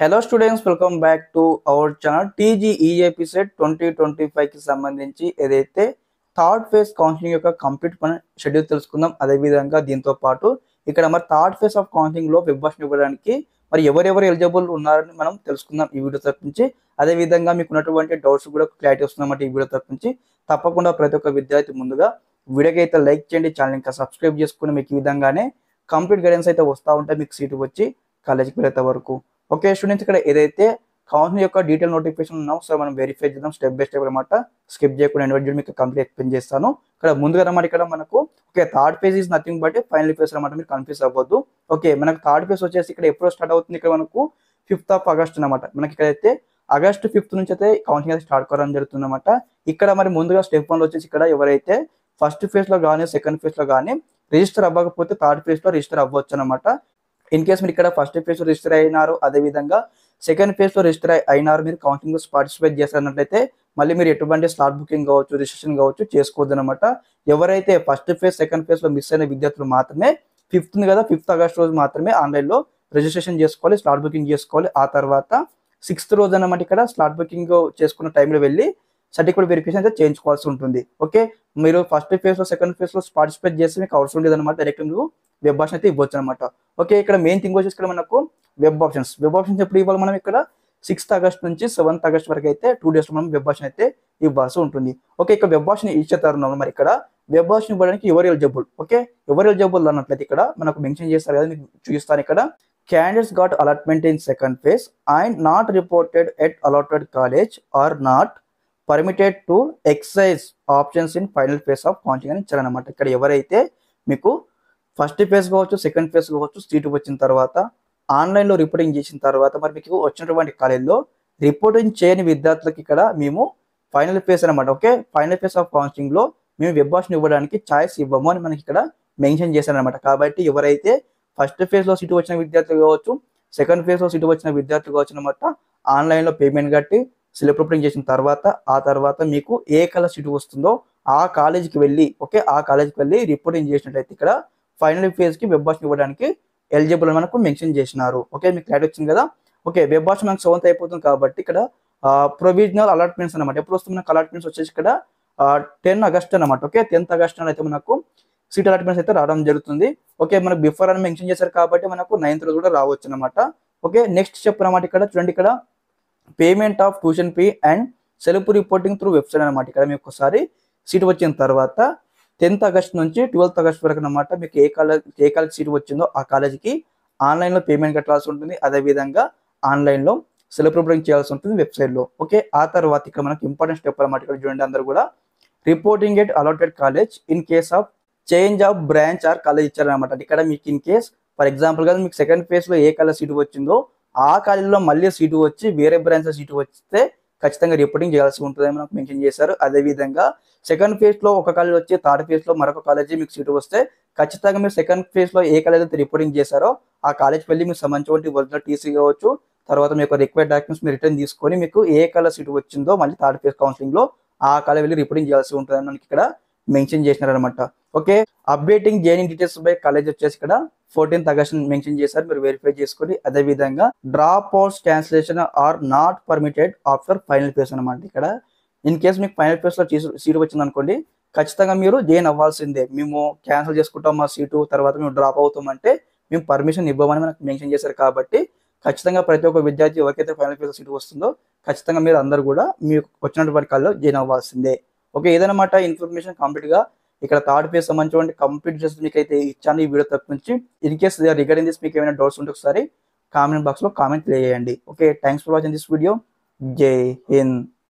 Hello students, welcome back to our channel. TGEAP CET 2025కి సంబంధించి ఏదైతే థర్డ్ ఫేజ్ కౌన్సిలింగ్ యొక్క కంప్లీట్ మన షెడ్యూల్ తెలుసుకుందాం. అదేవిధంగా దీంతో పాటు ఇక్కడ మరి థర్డ్ ఫేజ్ ఆఫ్ కౌన్సిలింగ్లో వెబ్ భాషను ఇవ్వడానికి మరి ఎవరెవరు ఎలిజిబుల్ ఉన్నారని మనం తెలుసుకుందాం ఈ వీడియో తరపు నుంచి. అదేవిధంగా మీకు ఉన్నటువంటి డౌట్స్ కూడా క్లారిటీ వస్తుందన్నమాట ఈ వీడియో తరపు నుంచి. తప్పకుండా ప్రతి ఒక్క విద్యార్థి ముందుగా వీడియోకి అయితే లైక్ చేయండి, ఛానల్ ఇంకా సబ్స్క్రైబ్ చేసుకుని మీకు ఈ విధంగానే కంప్లీట్ గైడెన్స్ అయితే వస్తూ ఉంటాయి మీకు సీటు వచ్చి కాలేజీకి వెళ్ళేంత వరకు. ఓకే స్టూడెంట్స్, ఇక్కడ ఏదైతే కౌన్సిలింగ్ యొక్క డీటెయిల్ నోటిఫికేషన్ ఉన్నాం సో మనం వెరిఫై చేద్దాం స్టెప్ బై స్టెప్ అనమాట. స్కిప్ చేయకుండా ఇండివిజువల్ మీకు కంప్లీట్ ఎక్స్ప్లెయిన్ చేస్తాను. ఇక్కడ ముందుగా అనమాట ఇక్కడ మనకు okay third phase is nothing but final phase అనమాట, మీరు కన్ఫ్యూజ్ అవ్వద్దు. ఓకే మనకు థర్డ్ ఫేజ్ వచ్చేసి ఇక్కడ ఎప్పుడు స్టార్ట్ అవుతుంది, ఇక్కడ మనకు 5th ఆగస్ట్ అనమాట. మనకి ఇక్కడైతే ఆగస్ట్ 5th నుంచి అయితే కౌన్సిలింగ్ అయితే స్టార్ట్ కావడం జరుగుతుంది అనమాట. ఇక్కడ మరి ముందుగా స్టెప్ 1 వచ్చేసి ఇక్కడ ఎవరైతే ఫస్ట్ ఫేజ్ లో కానీ సెకండ్ ఫేజ్ లో కానీ రిజిస్టర్ అవ్వకపోతే థర్డ్ ఫేజ్ లో రిజిస్టర్ అవ్వచ్చు అనమాట. ఇన్ కేస్ మీరు ఇక్కడ ఫస్ట్ ఫేజ్ లో రిజిస్టర్ అయినారు, అదేవిధంగా సెకండ్ ఫేజ్ లో రిజిస్టర్ అయినారు, మీరు కౌన్సిలింగ్ లో పార్టిసిపేట్ చేస్తారన్నట్లయితే మళ్ళీ మీరు ఎటువంటి స్లాట్ బుకింగ్ కావచ్చు, రిజిస్ట్రేషన్ కావచ్చు చేసుకోవద్దు అనమాట. ఎవరైతే ఫస్ట్ ఫేజ్ సెకండ్ ఫేజ్ లో మిస్ అయిన విద్యార్థులు మాత్రమే 5th కదా 5th ఆగస్ట్ రోజు మాత్రమే ఆన్లైన్ లో రిజిస్ట్రేషన్ చేసుకోవాలి, స్లాట్ బుకింగ్ చేసుకోవాలి. ఆ తర్వాత 6th రోజు అన్నమాట ఇక్కడ స్లాట్ బుకింగ్ చేసుకున్న టైంలో వెళ్ళి సర్టిఫికేట్ వెరిఫికేషన్ అయితే చేయించుకోవాల్సి ఉంటుంది. ఓకే మీరు ఫస్ట్ ఫేజ్ లో సెకండ్ ఫేజ్ లో పార్టిసిపేట్ చేస్తే మీకు అవసరం లేదు అనమాట, డైరెక్ట్ మీరు వెబ్ ఆప్షన్ అయితే ఇవ్వచ్చు అనమాట. ఓకే ఇక్కడ మెయిన్ థింగ్ వచ్చేసి ఇక్కడ మనకు వెబ్ ఆప్షన్స్ ఎప్పుడు ఇవ్వాలి, మనం ఇక్కడ 6th ఆగస్ట్ నుంచి 7th ఆగస్ట్ వరకు అయితే 2 days మనం వెబ్ ఆప్షన్ అయితే ఇవ్వాల్సి ఉంటుంది. ఓకే ఇక్కడ వెబ్ ఆప్షన్ ఇచ్చే తరుణంలో మరి ఇక్కడ వెబ్ ఆప్షన్ ఇవ్వడానికి ఎవరు ఎలిజిబుల్, ఓకే ఎవరు ఎలిజిబుల్ అన్నట్లయితే ఇక్కడ మనకు మెన్షన్ చేస్తారు కదా, మీకు చూపిస్తాను ఇక్కడ. Candidates got allotment in second phase and not reported at allotted college or not permitted to exercise options in final phase of counseling అని ఇచ్చారనమాట. ఇక్కడ ఎవరైతే మీకు ఫస్ట్ ఫేజ్ కావచ్చు సెకండ్ ఫేజ్ కావచ్చు సీటు వచ్చిన తర్వాత ఆన్లైన్లో రిపోర్టింగ్ చేసిన తర్వాత మరి మీకు వచ్చినటువంటి కాలేజీలో రిపోర్టింగ్ చేయని విద్యార్థులకి ఇక్కడ మేము ఫైనల్ ఫేజ్ అనమాట. ఓకే ఫైనల్ ఫేజ్ ఆఫ్ కౌన్సిలింగ్లో మేము వెబ్ ఆప్షన్ ఇవ్వడానికి ఛాయిస్ ఇవ్వము అని మనకి ఇక్కడ మెన్షన్ చేశారనమాట. కాబట్టి ఎవరైతే ఫస్ట్ ఫేజ్లో సీటు వచ్చిన విద్యార్థులు కావచ్చు, సెకండ్ ఫేజ్లో సీటు వచ్చిన విద్యార్థులు కావచ్చు అనమాట, ఆన్లైన్లో పేమెంట్ కట్టి సెల్ఫ్ రిపోర్టింగ్ చేసిన తర్వాత ఆ తర్వాత మీకు ఏ కలర్ సీటు వస్తుందో ఆ కాలేజీకి వెళ్ళి ఆ కాలేజీకి వెళ్ళి రిపోర్టింగ్ చేసినట్లయితే ఇక్కడ ఫైనల్ ఫేజ్కి వెబ్ ఆప్షన్ ఇవ్వడానికి ఎలిజిబుల్ అని మనకు మెన్షన్ చేసినారు. ఓకే మీకు క్లారిటీ వచ్చింది కదా. ఓకే వెబ్ ఆప్షన్ మనకు 7th అయిపోతుంది కాబట్టి ఇక్కడ ప్రొవిజనల్ అలాట్మెంట్స్ అనమాట. ఎప్పుడు వస్తుంది మనకు అలాట్మెంట్స్ వచ్చేసి ఇక్కడ 10 ఆగస్ట్ అనమాట. ఓకే 10th ఆగస్ట్ అయితే మనకు సీట్ అలాట్మెంట్స్ అయితే రావడం జరుగుతుంది. ఓకే మనకు బిఫోర్ అని మెన్షన్ చేశారు కాబట్టి మనకు 9th రోజు కూడా రావచ్చు అనమాట. ఓకే నెక్స్ట్ స్టెప్ అనమాట ఇక్కడ చూడండి, ఇక్కడ payment of tuition fee and self reporting through website అనమాట. ఇక్కడ మీకు ఒకసారి సీట్ వచ్చిన తర్వాత 10th ఆగస్ట్ నుంచి 12th ఆగస్ట్ వరకు అనమాట మీకు ఏ కాలేజ్ సీట్ వచ్చిందో ఆ కాలేజీకి ఆన్లైన్లో పేమెంట్ కట్టాల్సి ఉంటుంది. అదేవిధంగా ఆన్లైన్లో సెల్ఫ్ రిపోర్టింగ్ చేయాల్సి ఉంటుంది వెబ్సైట్లో. ఓకే ఆ తర్వాత ఇక్కడ మనకు ఇంపార్టెంట్ స్టెప్ అనమాట. ఇక్కడ చూడండి అందరూ కూడా reporting at allotted college in case of change of branch or college ఇచ్చారనమాట. ఇక్కడ మీకు ఇన్ కేస్ ఫర్ ఎగ్జాంపుల్ గా మీకు సెకండ్ ఫేజ్ లో ఏ కాలేజ్ సీటు వచ్చిందో ఆ కాలేజీలో మళ్ళీ సీటు వచ్చి వేరే బ్రాంచ్ సీటు వస్తే ఖచ్చితంగా రిపోర్టింగ్ చేయాల్సి ఉంటుందని మనకు మెన్షన్ చేశారు. అదేవిధంగా సెకండ్ ఫేజ్ లో ఒక కాలేజ్ వచ్చి థర్డ్ ఫేజ్ లో మరొక కాలేజీ మీకు సీటు వస్తే ఖచ్చితంగా మీరు సెకండ్ ఫేజ్ లో ఏ కాలేజ్ అయితే రిపోర్టింగ్ చేశారో ఆ కాలేజ్కి వెళ్ళి మీకు సంబంధించిన ఒరిజినల్ టీసీ కావచ్చు, తర్వాత మీకు రిక్వైర్డ్ డాక్యుమెంట్స్ మీరు రిటర్న్ తీసుకొని మీకు ఏ కాలేజ్ సీటు వచ్చిందో మళ్ళీ థర్డ్ ఫేజ్ కౌన్సిలింగ్ లో ఆ కాలేజ్ వెళ్ళి రిపోర్టింగ్ చేయాల్సి ఉంటుందని మనకి ఇక్కడ మెన్షన్ చేసినారనమాట. Okay updating joining details by college వచ్చేసి ఇక్కడ 14th ఆగస్ట్ మెన్షన్ చేశారు, మీరు వెరిఫై చేసుకొని. అదేవిధంగా drop outs cancellation are not permitted after final phase అనమాట. ఇక్కడ ఇన్ కేసు మీకు ఫైనల్ ఫేజ్ లో సీటు వచ్చింది అనుకోండి, ఖచ్చితంగా మీరు జాయిన్ అవ్వాల్సిందే. మేము క్యాన్సిల్ చేసుకుంటాం మా సీటు, తర్వాత మేము డ్రాప్ అవుతామంటే మేము పర్మిషన్ ఇవ్వమని మనకు మెన్షన్ చేశారు. కాబట్టి ఖచ్చితంగా ప్రతి ఒక్క విద్యార్థి ఎవరికైతే ఫైనల్ ఫేజ్ సీటు వస్తుందో ఖచ్చితంగా మీరు అందరూ కూడా మీకు వచ్చినటువంటి కాల్లో జాయిన్ అవ్వాల్సిందే. ఓకే ఇదనమాట ఇన్ఫర్మేషన్ కంప్లీట్ గా. ఇక్కడ థర్డ్ ఫేజ్ సంబంధించిన కంప్లీట్ చేసి మీకు అయితే ఇచ్చాను ఈ వీడియో తరపు నుంచి. ఇన్ కేస్ రిగార్డింగ్ దిస్ మీకు ఏమైనా డౌట్స్ ఉంటే ఒకసారి కామెంట్ బాక్స్ లో కామెంట్ చేయండి. Okay thanks for watching this video. జై హింద్.